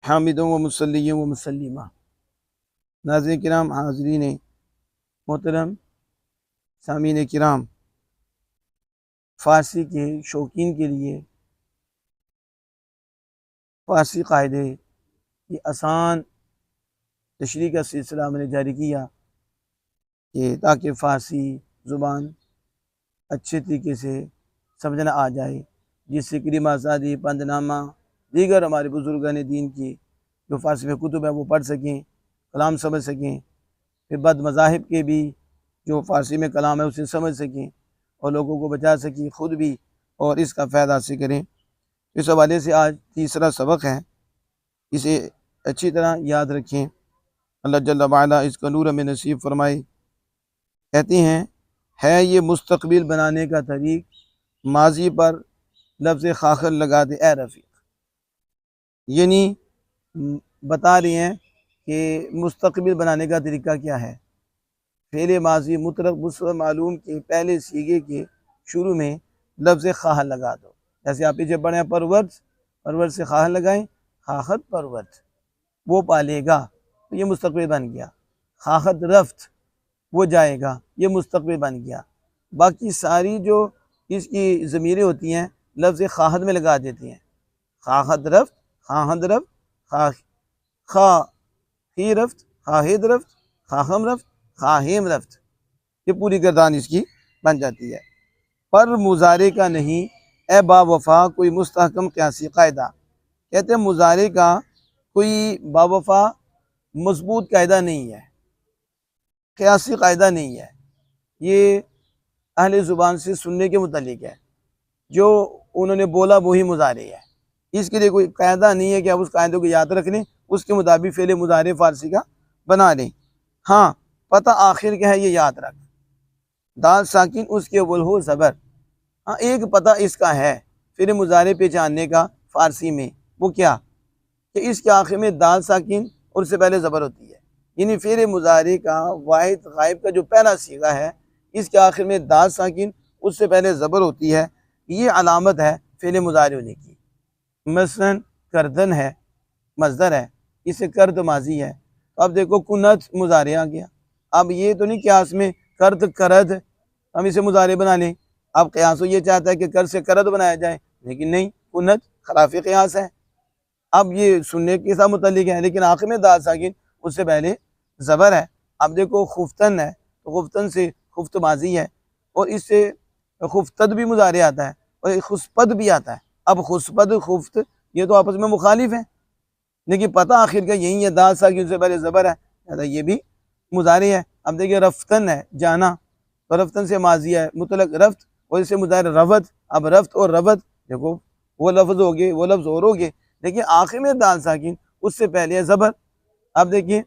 हामिदों व मुसल्लियों व मुसल्लिमा। नाज़रीन किराम, हाज़रीन मोहतरम, सामीन किराम, फ़ारसी के शौकीन के लिए फ़ारसी कायदे की आसान तशरीह का सिलसिला मैंने जारी किया कि ताकि फ़ारसी ज़ुबान अच्छे तरीके से समझना आ जाए, जिससे करीम आज़ादी, पंदनामा, दीगर हमारे बुज़ुर्गान दीन की जो फ़ारसी में कुतुब है वो पढ़ सकें, कलाम समझ सकें। फिर बद मज़ाहिब के भी जो फ़ारसी में कलाम है उसे समझ सकें और लोगों को बचा सकें, ख़ुद भी, और इसका फ़ायदा हासिल करें। इस हवाले से आज तीसरा सबक है, इसे अच्छी तरह याद रखें। अल्लाह जल्ल वाला इसका नूर हमें नसीब फरमाए। कहते हैं, है ये मुस्तकबिल बनाने का तरीक़, माजी पर लफ्ज़ खाखर लगा दे ए रफ़ीक। यानी बता रही हैं कि मुस्तकबिल बनाने का तरीका क्या है। फ़ेल माज़ी मुतलक़ मुस्बत मालूम के पहले सीगे के शुरू में लफ्ज़ खाह लगा दो। जैसे आप पीछे पढ़े परवत, परवत से खाह लगाएं, खाखत परवत, वो पालेगा, तो ये मुस्तकबिल बन गया। खाखत रफ्त, वो जाएगा, ये मुस्तकबिल बन गया। बाकी सारी जो इसकी ज़मीरें होती हैं लफ्ज़ खाहत में लगा देती हैं। खाहत रफ्त, खाहद रफ्त, खा ही रफ्त, खाहिद रफ्त, खाहम रफ्त, खाहिम रफ्त, ये पूरी गर्दान इसकी बन जाती है। पर मुजारे का नहीं ए बावफ़ा कोई मुस्तहकम क़यासी कायदा। कहते हैं मुजारे का कोई बावफ़ा मजबूत कायदा नहीं है, क़यासी कायदा नहीं है। ये अहले ज़ुबान से सुनने के मुतालिक है, जो उन्होंने बोला वही मुजारे है। इसके लिए कोई कायदा नहीं है कि आप उस कायदे को याद रख लें, उसके मुताबिक फ़ेल मुजारे फ़ारसी का बना लें। हाँ, पता आखिर क्या है ये याद रख, दाल साकिन उसके अव्वल हो ज़बर। हाँ, एक पता इसका है फ़ेल मुजारे पहचानने का फ़ारसी में, वो क्या कि इसके आखिर में दाल साकिन और उससे पहले ज़बर होती है। यानी फ़ेल मुजारे का वाहिद गायब का जो पहला सीगा है, इसके आखिर में दाल साकिन उससे पहले ज़बर होती है। ये अलामत है फ़ेल मुजारे होने की। मसलन करदन है, मज़दर है, इसे कर्द माजी है। तो अब देखो कुनत मुजारे आ गया। अब ये तो नहीं क्यास में कर्द करद हम इसे मुजारे बना लें। अब क़यास ये चाहता है कि कर्द से करद बनाया जाए, लेकिन नहीं, कुनत खिलाफ़ क़यास है। अब ये सुनने के साथ मुतल्लिक है, लेकिन आखिर में दाल साकिन उससे पहले ज़बर है। अब देखो खुफ्तन है, तो खुफ्तन से खुफ्त माजी है, और इससे खुफ्तद भी मुजारे आता है और खुस्पद भी आता है। अब खुस्पद खुफ्त ये तो आपस में मुखालिफ है, लेकिन पता आखिर का यही है, दाल साकिन से पहले ज़बर है, ये भी मुजारे है। अब देखिए रफ्तन है, जाना, तो रफ्तन से माजी है मुतलक रफ्त, और इससे मुजारे रवत। अब रफ्त और रवत देखो वो लफ्ज़ हो गए, वो लफ्ज़ और हो गए, देखिए आखिर में दाल साकिन उससे पहले है ज़बर। अब देखिए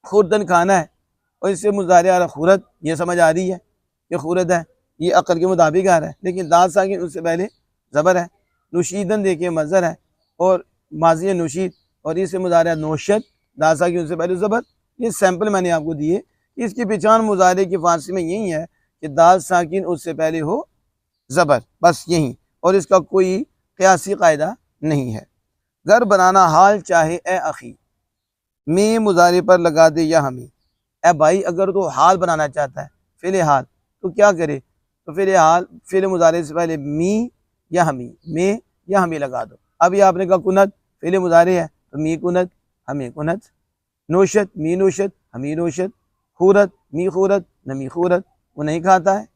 खुर्दन खाना है, और इससे मुजारे आ रहा खुरद, ये समझ आ रही है कि खुरद है, ये अक्ल के मुताबिक आ रहा है, लेकिन दाल साकिन उससे पहले ज़बर है। नुशीदन देखिए मज़र है और माजी नुशीद, और इससे मुजारे नोशद, दाल साकिन उससे पहले ज़बर। ये सैंपल मैंने आपको दिए। इसकी पहचान मुजारे की फ़ारसी में यही है कि दाल साकिन उससे पहले हो ज़बर, बस यही, और इसका कोई क़यासी कायदा नहीं है। घर बनाना हाल चाहे ए अखी, में मुजारे पर लगा दे या हमी। ए भाई, अगर तो हाल बनाना चाहता है, फ़ेल हाल, तो क्या करे, तो फ़ेल हाल फ़ेल मुजारे से पहले मी या हमी, में या हमी लगा दो। अभी आपने कहा कुनत फ़ेल मुजारे है, तो मी कुनत, हमी कुनत। नोशत मी नोशत, हमी नोशत। खूरत मी खूरत, नमी खूरत। वो नहीं खाता है,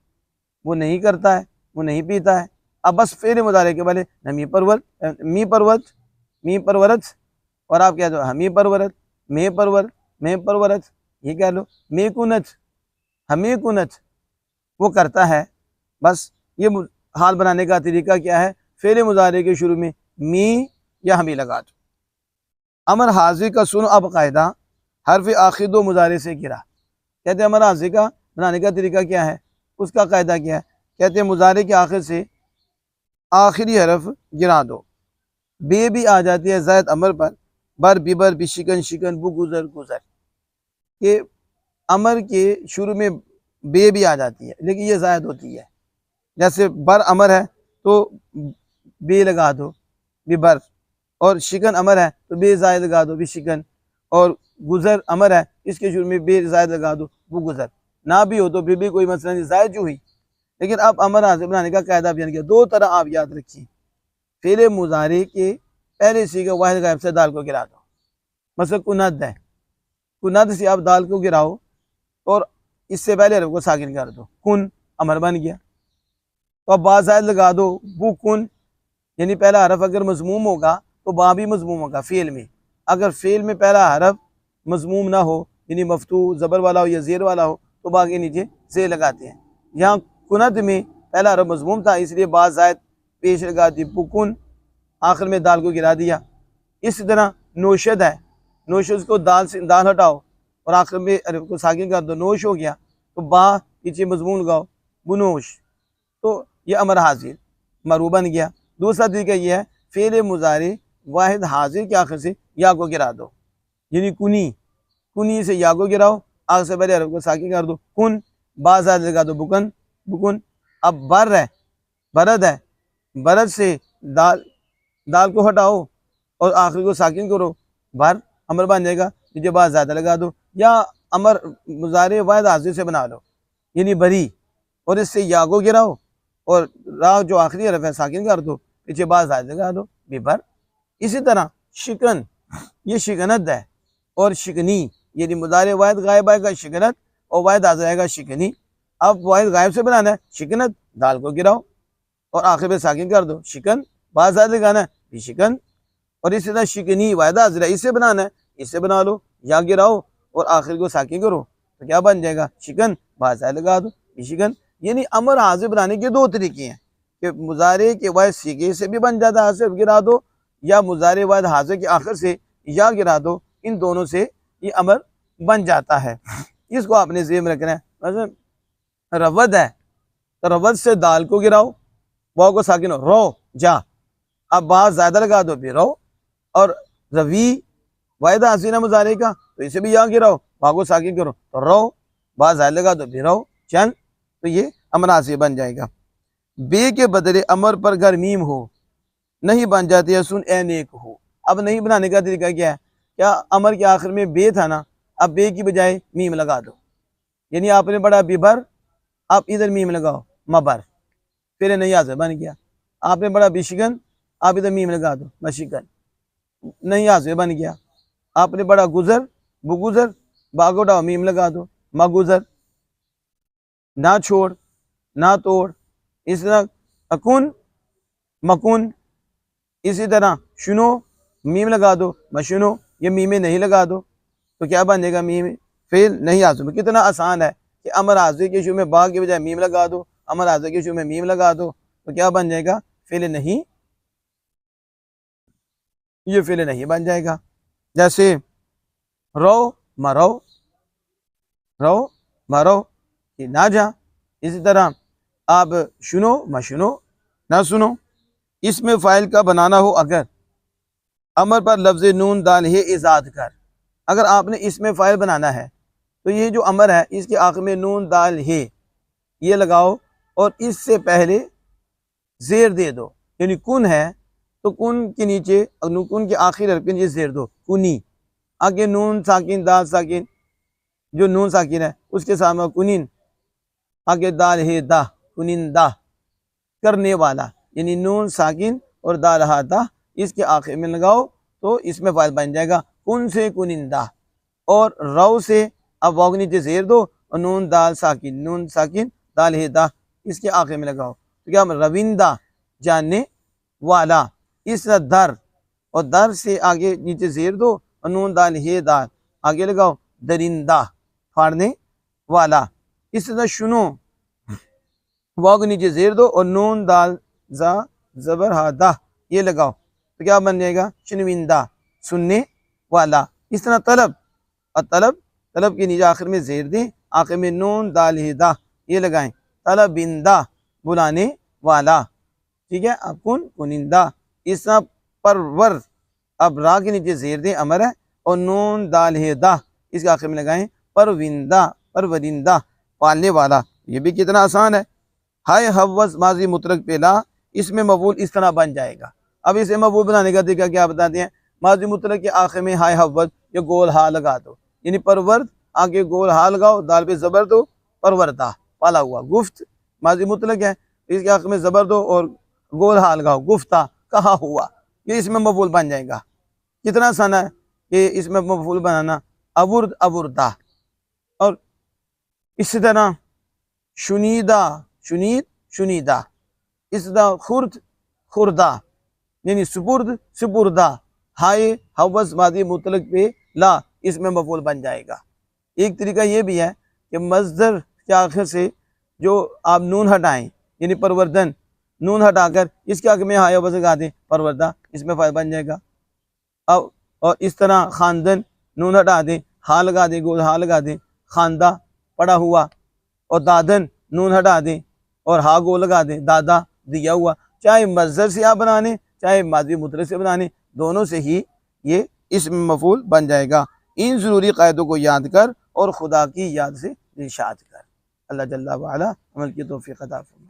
वो नहीं करता है, वो नहीं पीता है। अब बस फ़ेल मुजारे के पहले नमी परवत, मी परवत, मी परवरत, और आप क्या दो हमी परवरत, मे परवर, मे परवरत, ये कह लो मे कुनत, हमी कुनत, वो करता है। बस ये हाल बनाने का तरीका क्या है, फ़ेल मुजारे के शुरू में मी या हमी लगा दो। अमर हाजिर का सुनो अब कायदा, हर्फ आखिर दो मुजारे से गिरा। कहते हैं अमर हाजिर का बनाने का तरीका क्या है, उसका कायदा क्या है। कहते हैं मुजारे के आखिर से आखिरी हरफ गिरा दो। बे भी आ जाती है ज़ायद अमर पर, बर बिबर बिशिकन शिकन बु गुजर गुजर, के अमर के शुरू में बे भी आ जाती है, लेकिन ये ज़ायद होती है। जैसे बर अमर है तो बे लगा दो, बिबर, और शिकन अमर है तो बे ज़ायद लगा दो भी शिकन, और गुज़र अमर है इसके शुरू में बे ज़ायद लगा दो वो गुज़र। ना भी हो तो फिर भी कोई मसला नहीं, ज़ायद जो हुई। लेकिन अब अमर हाजिर बनाने का कायदा बयान किया। दो तरह आप याद रखिए, फ़ेल मुज़ारे के पहले सीगे वाहिद गायब से दाल को गिरा दो। मसलन कुनद है, कुनद से आप दाल को गिराओ और इससे पहले हरफ को साकिन कर दो, कुन अमर बन गया। तो अब बा ज़ायद लगा दो वो कुन, यानी पहला हरफ अगर मजमूम होगा तो बा भी मजमूम होगा फ़ेल में। अगर फ़ेल में पहला हरफ मजमूम ना हो, यानी मफतू ज़बर वाला हो या ज़ेर वाला हो, तो बा के नीचे ज़ेर लगाते हैं। यहाँ कुनद में पहला हरफ मजमूम था इसलिए बा ज़ायद पेश लगा दी पुकुन, आखिर में दाल को गिरा दिया। इसी तरह नौशद है, नौशद को दाल से दाल हटाओ और आखिर में हरफ को साकिन कर दो, नोश हो गया तो बा पीछे मजमूम लगाओ बुनोश, तो यह अमर हाजिर मरू बन गया। दूसरा तरीका यह है फ़ेल मुज़ारे वाहिद हाजिर के आखिर से या को गिरा दो, यानी कुनी, कुनी से या को गिराओ, आखिर से पहले हरफ को साकिन कर दो, कुन बाज़ाद लगा दो बुकन बुकुन। अब बर है, बरद है, बरद से दाल दाल को हटाओ और आखिर को साकिन करो, बर अमर बन जाएगा, नीचे बात ज़्यादा लगा दो, या अमर मुज़ारे वाहिद हाजिर से बना लो, यानी बरी, और इससे या को गिराओ और रा जो आखिरी हरफ है साकिन कर दो, पीछे बात ज़्यादा लगा दो बेबर। इसी तरह शिकन, ये शिकनत है, और शिकनी यानी मुज़ारे वाहिद गायब आएगा शिकनत और वाहिद हाजिर आएगा शिकनी। अब वाहिद गायब से बनाना है शिकनत, दाल को गिराओ और आखिर में साकिन कर दो, शिकन बात ज़्यादा लगाना है भी शिकन। और इसी तरह शिकनी वाहिद हाजिर है, इससे बनाना है, इससे बना लो, या गिराओ और आखिर को साकिन करो, तो क्या बन जाएगा शिकन बात ज़्यादा लगा दो भी शिकन। यानी अमर हाजिर बनाने के दो तरीके हैं कि मुज़ारे के वाहिद सीगे से भी बन जाता है हाजिर गिरा दो, या मुज़ारे वाहिद हाजिर के आखिर से या गिरा दो, इन दोनों से ये अमर बन जाता है। इसको आपने ज़हन में रखना है। मतलब रवद है तो रवद से दाल को गिराओ, वाव को साकिन हो रो जा, अब बात ज़्यादा लगा दो भी रो, और रवी वाहिद हाजिर मुज़ारे का तो इसे भी या गिराओ, वाव को साकिन करो तो रो, बात ज़्यादा लगा दो भी रो चल, तो ये अमर हाजिर बन जाएगा। बे के बदले अमर पर गर मीम हो नहीं बन जाती है सुन ए नेक हो। अब नहीं बनाने का तरीका क्या है, क्या अमर के आखिर में बे था ना, अब बे की बजाय मीम लगा दो, यानी आपने पढ़ा बिबर, आप इधर मीम लगाओ मबर, फिर नहीं हाजिर बन गया। आपने पढ़ा बिशिकन, आप इधर मीम लगा दो मशिकन, नहीं हाजिर बन गया। आपने पढ़ा गुजर बुगुजर, बागोडा मीम लगा दो मगुजर। ना छोड़ ना तोड़, इस तरह अकुन मकुन, इसी तरह शुनो मीम लगा दो मशुनो, ये मीमें नहीं लगा दो तो क्या बन जाएगा मीम फेल नहीं हाजिर। कितना आसान है कि अमर हाजिर के शुरू में बा की बजाय मीम लगा दो, अमर हाजिर के शुरू में मीम लगा दो, तो क्या बन जाएगा फेल नहीं, ये फेल नहीं बन जाएगा। जैसे रो मरो, रो मरो कि ना जा, इसी तरह आप सुनो मशुनो ना सुनो। इसमें फ़ाइल का बनाना हो अगर अमर पर लफ्ज़ नून दाल है इजाद कर, अगर आपने इसमें फ़ाइल बनाना है तो ये जो अमर है इसके आखिर में नून दाल है ये लगाओ और इससे पहले ज़ेर दे दो, यानी कुन है तो कुन के नीचे कुन के आखिर हरफ के नीचे ज़ेर दो कुनी, आगे नून साकिन दाल साकिन, जो नून साकिन है उसके सामने कुनिन, आगे दाल है दा कुनिंदा करने वाला, यानी नून साकिन और दाल हादा इसके आखिर में लगाओ तो इसमें फ़ाइल बन जाएगा कुन से कुनिंदा। और रव से अब वाव के नीचे ज़ेर दो और नून साकिन दाल है दा इसके आखिर में लगाओ तो क्या रविंदा जानने वाला। इस तरह दर, और दर से आगे नीचे ज़ेर दो और नून दाल है दाल आगे लगाओ दरिंदा फाड़ने वाला। इस तरह शुनो, वाव के नीचे ज़ेर दो और नून दाल जा ज़बर हादा ये लगाओ तो क्या बन जाएगा शुनविंदा सुनने वाला। इस तरह तलब, और तलब के नीचे आखिर में ज़ेर दें, आखिर में नून दाल हिदा ये लगाएं तलबिंदा बुलाने वाला, ठीक है। अब कुनिंदा। इस तरह परवर, अब रा के नीचे ज़ेर दें अमर है और नून दाल हिदा इसके आखिर में लगाएं परविंदा परवरिंदा पालने वाला। ये भी कितना आसान है। हाय हवस माजी मुतरक पेला, इसमें मफूल इस तरह बन जाएगा। अब इसे मफूल बनाने का तरीका क्या बताते हैं। माजी मुतलक के आखिर में हाय हव्वत ये गोल हा लगा दो, यानी परवर्त आगे गोल हा लगाओ, दाल पे जबर दो, परवरता पाला हुआ। गुफ्त माजी मुतलक है, इसके आखिर में जबर दो और गोल हा लगाओ, गुफ्ता कहा हुआ, ये इसमें मफूल बन जाएगा। कितना आसान है कि इसमें मफूल बनाना। अबुर्द अबुरदा, और इसी तरह शुनीदा शुनीद शुनीदा, इस तरह खुर्द खुर्दा, यानी सुपुर्द सुपुर्दा, हाय हवस मादी मुतलक पे ला, इसमें मफूल बन जाएगा। एक तरीका ये भी है कि मज़दर के आखिर से जो आप नून हटाएं, यानी परवर्धन, नून हटाकर इसके आगे में हाय हवस लगा दें, परवर्दा, इसमें फ़ायदा बन जाएगा। अब और इस तरह खानदन, नून हटा दें, हा लगा दें, गोल हा लगा दें, खानदा पड़ा हुआ, और दादन नून हटा दें और हा गोल लगा दें, दादा दिया हुआ। चाहे मज़दर से आप बनाने चाहे मादी मुतलक से बनाने, दोनों से ही ये इसम मफूल बन जाएगा। इन ज़रूरी क़ायदों को याद कर और खुदा की याद से इरशाद कर। अल्लाह जल्ला व अला अमल की तौफ़ीक़ अता फरमाए।